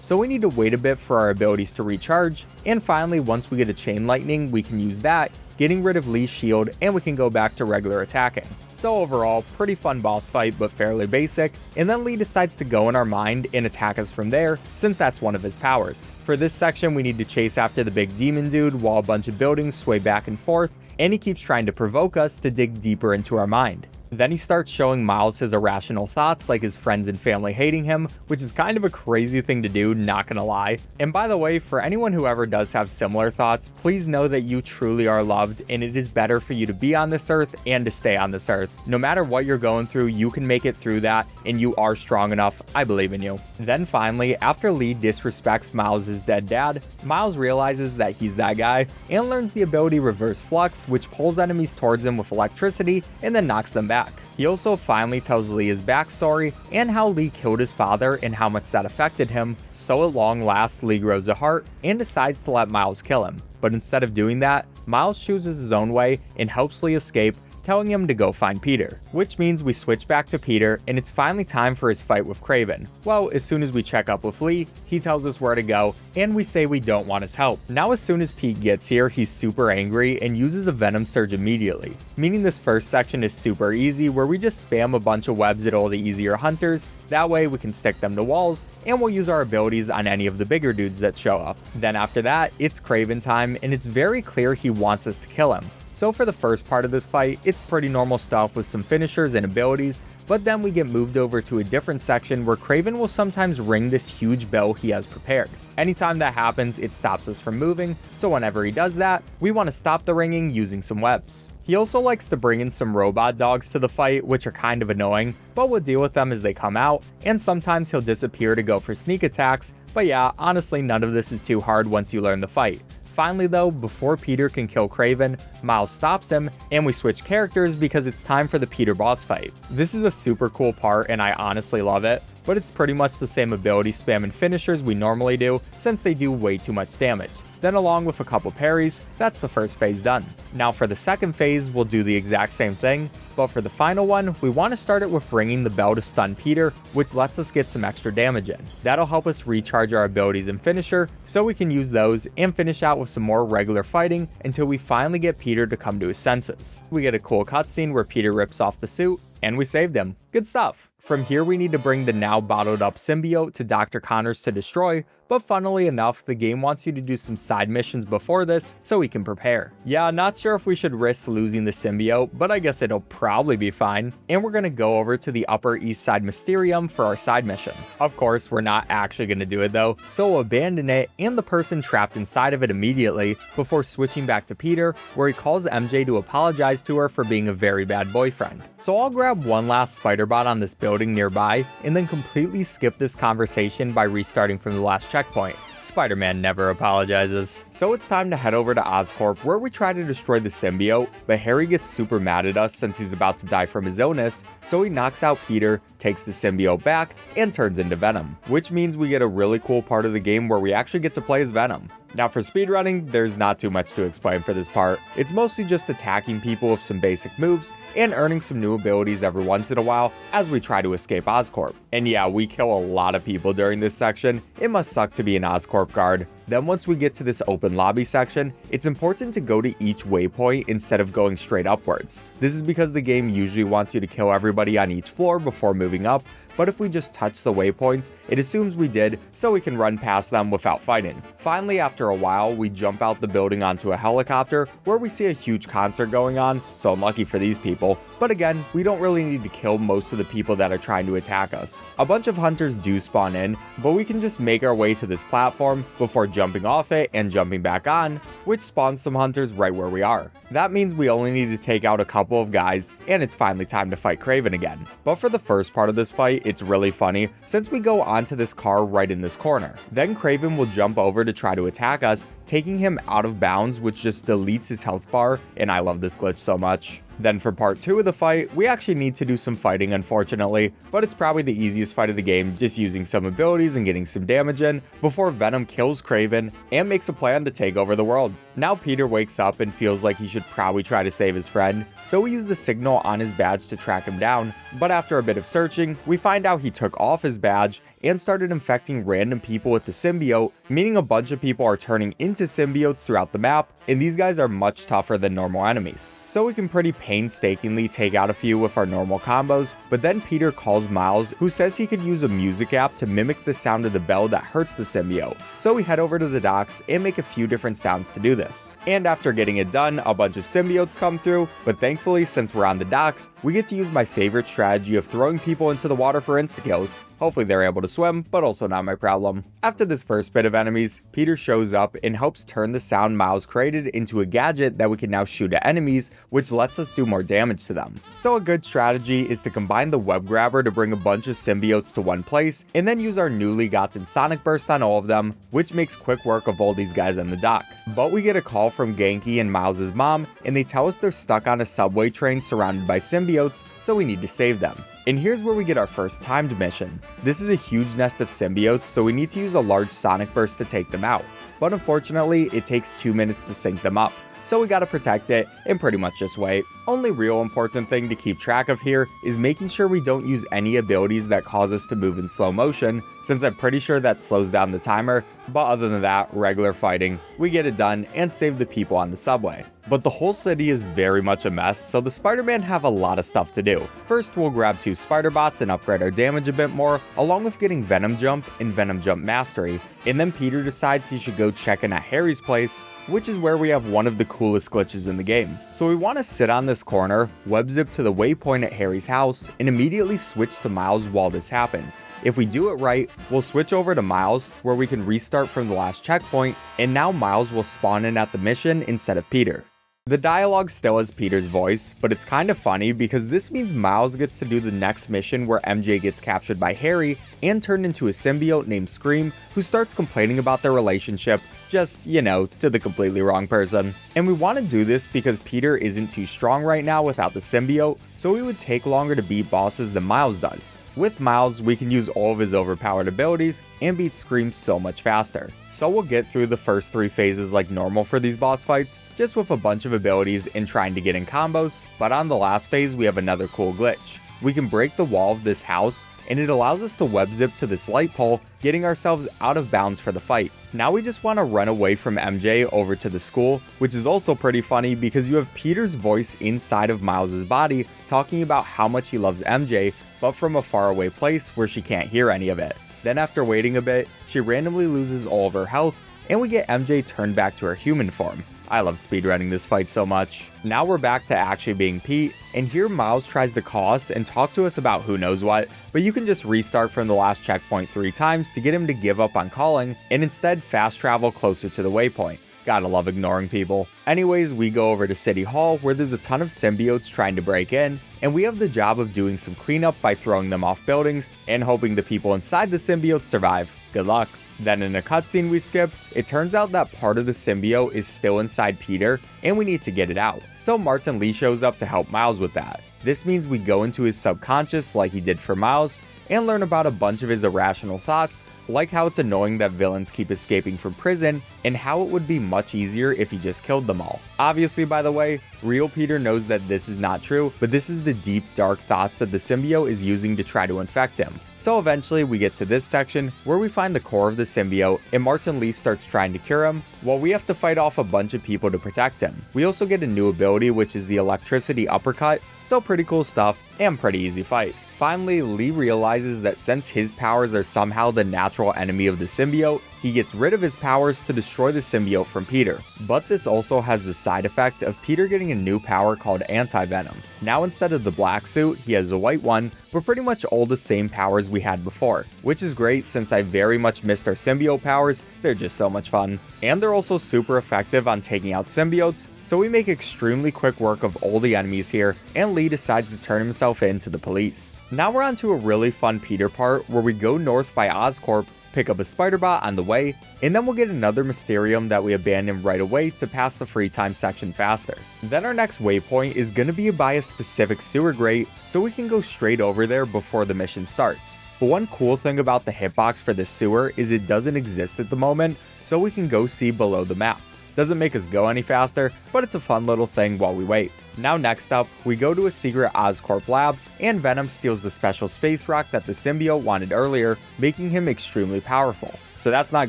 Speaker 1: So we need to wait a bit for our abilities to recharge, and finally once we get a chain lightning we can use that, getting rid of Lee's shield, and we can go back to regular attacking. So overall, pretty fun boss fight but fairly basic, and then Lee decides to go in our mind and attack us from there since that's one of his powers. For this section we need to chase after the big demon dude while a bunch of buildings sway back and forth, and he keeps trying to provoke us to dig deeper into our mind. Then he starts showing Miles his irrational thoughts like his friends and family hating him, which is kind of a crazy thing to do, not gonna lie. And by the way, for anyone who ever does have similar thoughts, please know that you truly are loved and it is better for you to be on this earth and to stay on this earth. No matter what you're going through, you can make it through that and you are strong enough. I believe in you. Then finally, after Lee disrespects Miles' dead dad, Miles realizes that he's that guy and learns the ability Reverse Flux, which pulls enemies towards him with electricity and then knocks them back. He also finally tells Lee his backstory and how Lee killed his father and how much that affected him, so at long last Lee grows a heart and decides to let Miles kill him. But instead of doing that, Miles chooses his own way and helps Lee escape, telling him to go find Peter. Which means we switch back to Peter and it's finally time for his fight with Kraven. Well, as soon as we check up with Lee, he tells us where to go and we say we don't want his help. Now as soon as Pete gets here, he's super angry and uses a Venom Surge immediately. Meaning this first section is super easy where we just spam a bunch of webs at all the easier hunters. That way we can stick them to walls and we'll use our abilities on any of the bigger dudes that show up. Then after that, it's Kraven time and it's very clear he wants us to kill him. So for the first part of this fight, it's pretty normal stuff with some finishers and abilities, but then we get moved over to a different section where Kraven will sometimes ring this huge bell he has prepared. Anytime that happens, it stops us from moving, so whenever he does that, we want to stop the ringing using some webs. He also likes to bring in some robot dogs to the fight, which are kind of annoying, but we'll deal with them as they come out, and sometimes he'll disappear to go for sneak attacks, but yeah, honestly none of this is too hard once you learn the fight. Finally though, before Peter can kill Kraven, Miles stops him, and we switch characters because it's time for the Peter boss fight. This is a super cool part and I honestly love it, but it's pretty much the same ability spam and finishers we normally do since they do way too much damage. Then along with a couple parries, that's the first phase done. Now for the second phase, we'll do the exact same thing, but for the final one, we want to start it with ringing the bell to stun Peter, which lets us get some extra damage in. That'll help us recharge our abilities and finisher, so we can use those and finish out with some more regular fighting until we finally get Peter to come to his senses. We get a cool cutscene where Peter rips off the suit, and we saved him. Good stuff. From here we need to bring the now bottled up symbiote to Dr. Connors to destroy, but funnily enough, the game wants you to do some side missions before this so we can prepare. Yeah, not sure if we should risk losing the symbiote, but I guess it'll probably be fine. And we're gonna go over to the Upper East Side Mysterium for our side mission. Of course, we're not actually gonna do it though, so we'll abandon it and the person trapped inside of it immediately before switching back to Peter, where he calls MJ to apologize to her for being a very bad boyfriend. So I'll grab one last spider bot on this building nearby and then completely skip this conversation by restarting from the last checkpoint. Spider-Man never apologizes. So it's time to head over to Oscorp where we try to destroy the symbiote, but Harry gets super mad at us since he's about to die from his illness, so he knocks out Peter, takes the symbiote back, and turns into Venom. Which means we get a really cool part of the game where we actually get to play as Venom. Now for speedrunning, there's not too much to explain for this part. It's mostly just attacking people with some basic moves and earning some new abilities every once in a while as we try to escape Oscorp. And yeah, we kill a lot of people during this section. It must suck to be an Oscorp guard. Then once we get to this open lobby section, it's important to go to each waypoint instead of going straight upwards. This is because the game usually wants you to kill everybody on each floor before moving up, but if we just touch the waypoints, it assumes we did, so we can run past them without fighting. Finally, after a while, we jump out the building onto a helicopter where we see a huge concert going on, so unlucky for these people. But again, we don't really need to kill most of the people that are trying to attack us. A bunch of hunters do spawn in, but we can just make our way to this platform before jumping off it and jumping back on, which spawns some hunters right where we are. That means we only need to take out a couple of guys, and it's finally time to fight Kraven again. But for the first part of this fight, it's really funny since we go onto this car right in this corner. Then Kraven will jump over to try to attack us, taking him out of bounds, which just deletes his health bar, and I love this glitch so much. Then for part 2 of the fight, we actually need to do some fighting unfortunately, but it's probably the easiest fight of the game, just using some abilities and getting some damage in, before Venom kills Kraven and makes a plan to take over the world. Now Peter wakes up and feels like he should probably try to save his friend, so we use the signal on his badge to track him down, but after a bit of searching, we find out he took off his badge and started infecting random people with the symbiote, meaning a bunch of people are turning into symbiotes throughout the map, and these guys are much tougher than normal enemies. So we can pretty painstakingly take out a few with our normal combos, but then Peter calls Miles, who says he could use a music app to mimic the sound of the bell that hurts the symbiote. So we head over to the docks and make a few different sounds to do this. And after getting it done, a bunch of symbiotes come through, but thankfully since we're on the docks, we get to use my favorite strategy of throwing people into the water for insta-kills. Hopefully they're able to swim, but also not my problem. After this first bit of enemies, Peter shows up and helps turn the sound Miles created into a gadget that we can now shoot at enemies, which lets us do more damage to them. So a good strategy is to combine the web grabber to bring a bunch of symbiotes to one place, and then use our newly gotten Sonic Burst on all of them, which makes quick work of all these guys on the dock. But we get a call from Genki and Miles' mom, and they tell us they're stuck on a subway train surrounded by symbiotes, so we need to save them. And here's where we get our first timed mission. This is a huge nest of symbiotes, so we need to use a large Sonic Burst to take them out. But unfortunately, it takes 2 minutes to sync them up, so we gotta protect it and pretty much just wait. Only real important thing to keep track of here is making sure we don't use any abilities that cause us to move in slow motion, since I'm pretty sure that slows down the timer, but other than that, regular fighting, we get it done and save the people on the subway. But the whole city is very much a mess, so the Spider-Man have a lot of stuff to do. First, we'll grab 2 Spider Bots and upgrade our damage a bit more, along with getting Venom Jump and Venom Jump Mastery, and then Peter decides he should go check in at Harry's place, which is where we have one of the coolest glitches in the game. So we want to sit on this corner, web zip to the waypoint at Harry's house, and immediately switch to Miles while this happens. If we do it right, we'll switch over to Miles, where we can restart from the last checkpoint, and now Miles will spawn in at the mission instead of Peter. The dialogue still has Peter's voice, but it's kind of funny because this means Miles gets to do the next mission where MJ gets captured by Harry and turned into a symbiote named Scream, who starts complaining about their relationship, just, you know, to the completely wrong person. And we want to do this because Peter isn't too strong right now without the symbiote, so it would take longer to beat bosses than Miles does. With Miles, we can use all of his overpowered abilities and beat Scream so much faster. So we'll get through the first 3 phases like normal for these boss fights, just with a bunch of abilities and trying to get in combos, but on the last phase we have another cool glitch. We can break the wall of this house, and it allows us to web zip to this light pole, getting ourselves out of bounds for the fight. Now we just want to run away from MJ over to the school, which is also pretty funny because you have Peter's voice inside of Miles' body talking about how much he loves MJ, but from a faraway place where she can't hear any of it. Then after waiting a bit, she randomly loses all of her health, and we get MJ turned back to her human form. I love speedrunning this fight so much. Now we're back to actually being Pete, and here Miles tries to call us and talk to us about who knows what, but you can just restart from the last checkpoint 3 times to get him to give up on calling, and instead fast travel closer to the waypoint. Gotta love ignoring people. Anyways, we go over to City Hall where there's a ton of symbiotes trying to break in, and we have the job of doing some cleanup by throwing them off buildings and hoping the people inside the symbiotes survive. Good luck. Then in a cutscene we skip, it turns out that part of the symbiote is still inside Peter, and we need to get it out. So Martin Lee shows up to help Miles with that. This means we go into his subconscious like he did for Miles, and learn about a bunch of his irrational thoughts, like how it's annoying that villains keep escaping from prison, and how it would be much easier if he just killed them all. Obviously, by the way, real Peter knows that this is not true, but this is the deep, dark thoughts that the symbiote is using to try to infect him. So eventually we get to this section where we find the core of the symbiote, and Martin Lee starts trying to cure him, while we have to fight off a bunch of people to protect him. We also get a new ability, which is the electricity uppercut, so pretty cool stuff, and pretty easy fight. Finally, Lee realizes that since his powers are somehow the natural enemy of the symbiote, he gets rid of his powers to destroy the symbiote from Peter. But this also has the side effect of Peter getting a new power called Anti-Venom. Now instead of the black suit, he has a white one, but pretty much all the same powers we had before, which is great since I very much missed our symbiote powers. They're just so much fun. And they're also super effective on taking out symbiotes, so we make extremely quick work of all the enemies here, and Lee decides to turn himself in to the police. Now we're on to a really fun Peter part where we go north by Oscorp pick up a spider bot on the way, and then we'll get another Mysterium that we abandon right away to pass the free time section faster. Then our next waypoint is going to be by a specific sewer grate, so we can go straight over there before the mission starts. But one cool thing about the hitbox for this sewer is it doesn't exist at the moment, so we can go see below the map. Doesn't make us go any faster, but it's a fun little thing while we wait. Now next up, we go to a secret Oscorp lab, and Venom steals the special space rock that the symbiote wanted earlier, making him extremely powerful. So that's not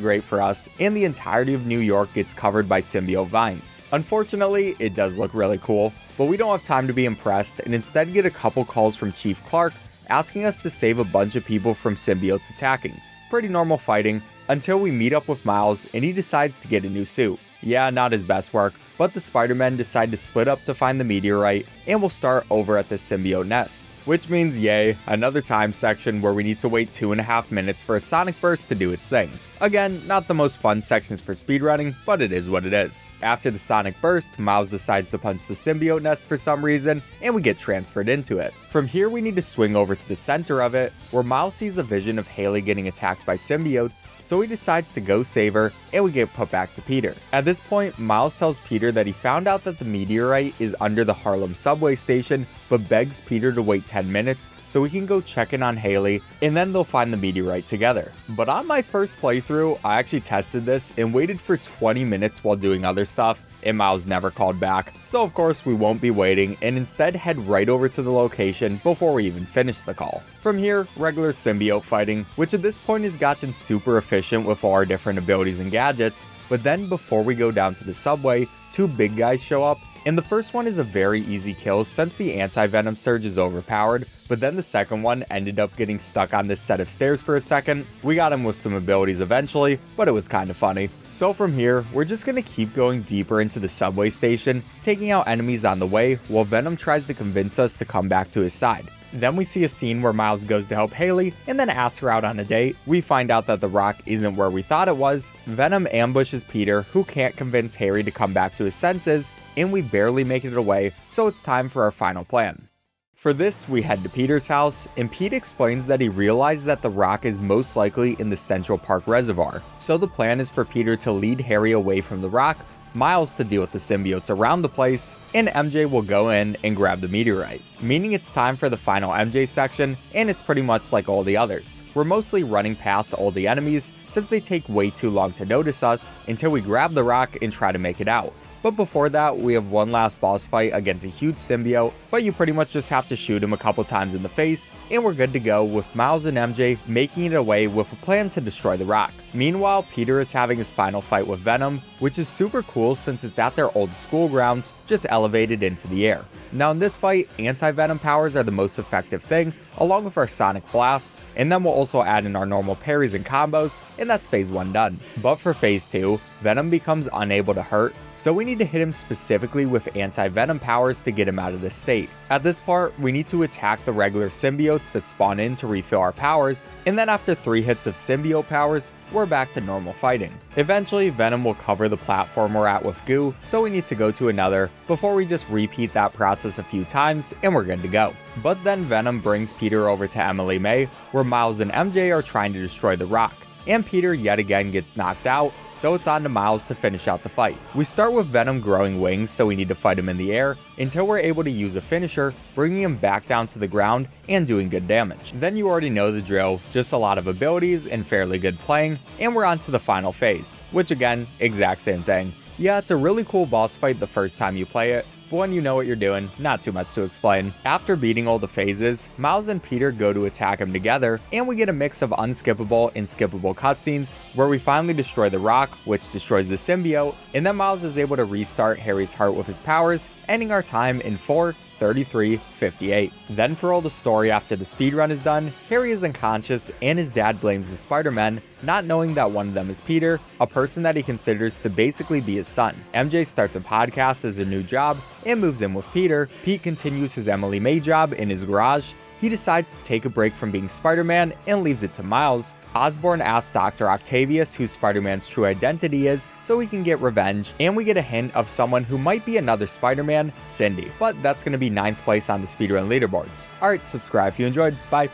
Speaker 1: great for us, and the entirety of New York gets covered by symbiote vines. Unfortunately, it does look really cool, but we don't have time to be impressed and instead get a couple calls from Chief Clark asking us to save a bunch of people from symbiotes attacking. Pretty normal fighting, until we meet up with Miles and he decides to get a new suit. Yeah, not his best work, but the Spider-Men decide to split up to find the meteorite, and we'll start over at the symbiote nest. Which means, yay, another time section where we need to wait 2.5 minutes for a sonic burst to do its thing. Again, not the most fun sections for speedrunning, but it is what it is. After the sonic burst, Miles decides to punch the symbiote nest for some reason, and we get transferred into it. From here, we need to swing over to the center of it, where Miles sees a vision of Haley getting attacked by symbiotes, so he decides to go save her, and we get put back to Peter. At this point, Miles tells Peter that he found out that the meteorite is under the Harlem subway station, but begs Peter to wait 10 minutes so we can go check in on Haley, and then they'll find the meteorite together. But on my first playthrough, I actually tested this and waited for 20 minutes while doing other stuff, and Miles never called back. So of course we won't be waiting and instead head right over to the location before we even finish the call. From here, regular symbiote fighting, which at this point has gotten super efficient with all our different abilities and gadgets. But then before we go down to the subway, two big guys show up, and the first one is a very easy kill since the anti-venom surge is overpowered, but then the second one ended up getting stuck on this set of stairs for a second. We got him with some abilities eventually, but it was kind of funny. So from here, we're just gonna keep going deeper into the subway station, taking out enemies on the way while Venom tries to convince us to come back to his side. Then we see a scene where Miles goes to help Haley and then asks her out on a date. We find out that the rock isn't where we thought it was. Venom ambushes Peter, who can't convince Harry to come back to his senses, and we barely make it away, so it's time for our final plan. For this, we head to Peter's house, and Pete explains that he realized that the rock is most likely in the Central Park Reservoir. So the plan is for Peter to lead Harry away from the rock, Miles to deal with the symbiotes around the place, and MJ will go in and grab the meteorite. Meaning it's time for the final MJ section, and it's pretty much like all the others. We're mostly running past all the enemies since they take way too long to notice us until we grab the rock and try to make it out. But before that, we have one last boss fight against a huge symbiote, but you pretty much just have to shoot him a couple times in the face, and we're good to go with Miles and MJ making it away with a plan to destroy the rock. Meanwhile, Peter is having his final fight with Venom, which is super cool since it's at their old school grounds, just elevated into the air. Now in this fight, anti-venom powers are the most effective thing, along with our sonic blast, and then we'll also add in our normal parries and combos, and that's phase 1 done. But for phase 2, Venom becomes unable to hurt, so we need to hit him specifically with anti-venom powers to get him out of this state. At this part, we need to attack the regular symbiotes that spawn in to refill our powers, and then after 3 hits of symbiote powers, we're back to normal fighting. Eventually, Venom will cover the platform we're at with goo, so we need to go to another before we just repeat that process a few times and we're good to go. But then Venom brings Peter over to Emily May, where Miles and MJ are trying to destroy the rock. And Peter yet again gets knocked out, so it's on to Miles to finish out the fight. We start with Venom growing wings, so we need to fight him in the air until we're able to use a finisher, bringing him back down to the ground and doing good damage. Then you already know the drill, just a lot of abilities and fairly good playing, and we're on to the final phase, which again, exact same thing. Yeah, it's a really cool boss fight the first time you play it, but when you know what you're doing, not too much to explain. After beating all the phases, Miles and Peter go to attack him together, and we get a mix of unskippable and skippable cutscenes, where we finally destroy the rock, which destroys the symbiote, and then Miles is able to restart Harry's heart with his powers, ending our time in 4:33:58. Then for all the story after the speedrun is done, Harry is unconscious and his dad blames the Spider-Men, not knowing that one of them is Peter, a person that he considers to basically be his son. MJ starts a podcast as a new job and moves in with Peter. Pete continues his Emily May job in his garage. He decides to take a break from being Spider-Man and leaves it to Miles. Osborn asks Dr. Octavius who Spider-Man's true identity is so he can get revenge, and we get a hint of someone who might be another Spider-Man, Cindy. But that's going to be 9th place on the speedrun leaderboards. Alright, subscribe if you enjoyed. Bye.